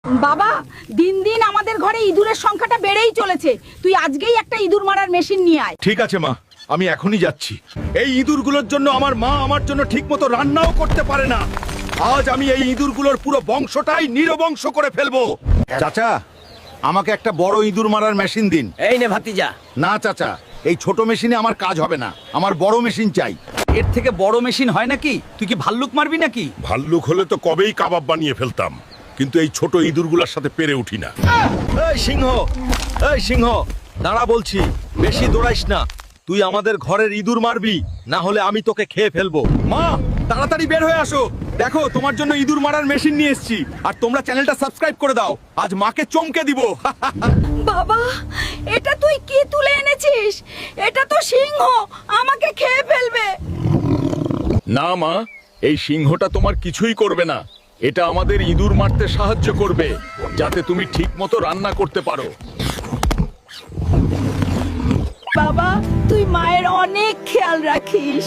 বাবা, দিন দিন আমাদের ঘরে ইঁদুরের সংখ্যাটা বেড়েই চলেছে। তুই আজকেই একটা ইঁদুর মারার মেশিন নিয়ে আয়। ঠিক আছে মা, আমি এখনই যাচ্ছি। এই ইঁদুরগুলোর জন্য আমার মা আমার জন্য ঠিকমতো রান্নাও করতে পারে না। আজ আমি এই ইঁদুরগুলোর পুরো বংশটাই নিরবংশ করে ফেলবো। চাচা, আমাকে একটা বড় ইঁদুর মারার মেশিন দিন। এই নে ভাতিজা। না চাচা, এই ছোট মেশিনে আমার কাজ হবে না, আমার বড় মেশিন চাই। এর থেকে বড় মেশিন হয় নাকি? তুই কি ভাল্লুক মারবি নাকি? ভাল্লুক হলে তো কবেই কাবাব বানিয়ে ফেলতাম, কিন্তু এই ছোট ইঁদুরগুলোর সাথে পেরে উঠি না। এই সিংহ, দাঁড়া বলছি। বেশি দৌড়াইস না। তুই আমাদের ঘরের ইঁদুর মারবি, না হলে আমি তোকে খেয়ে ফেলবো। মা, তাড়াতাড়ি বের হয়ে আসো। দেখো, তোমার জন্য ইঁদুর মারার মেশিন নিয়ে এসেছি। আর তোমরা চ্যানেলটা সাবস্ক্রাইব করে দাও। আজ মাকে চমকে দিব। বাবা, এটা তুই কি তুলে এনেছিস? এটা তো সিংহ, আমাকে খেয়ে ফেলবে। না মা, এই সিংহটা তোমার কিছুই করবে না। এটা আমাদের ইঁদুর মারতে সাহায্য করবে, যাতে তুমি ঠিকমতো রান্না করতে পারো। বাবা, তুই মায়ের অনেক খেয়াল রাখিস।